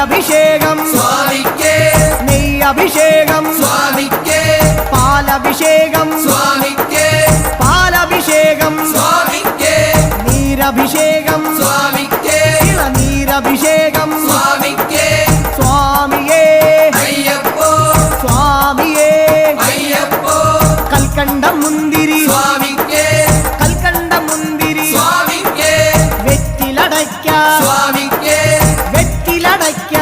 നീരഭിഷേകം സ്വാമിക്കേ നെയ്യഭിഷേകം സ്വാമിക്കേ പാലഭിഷേകം സ്വാമിക്കേ പാലഭിഷേകം സ്വാമിക്കേ നീരഭിഷേകം സ്വാമിക്കേ ഇളനീരഭിഷേകം സ്വാമിക്കേ സ്വാമിയേ അയ്യപ്പോ സ്വാമിയേ അയ്യപ്പോ കൽക്കണ്ട മുന്തിരി സ്വാമിക്കേ കൽക്കണ്ട മുന്തിരി സ്വാമിക്കേ വെറ്റിലടയ്ക്ക സ്വാമിക്കേ വെറ്റിലടയ്ക്ക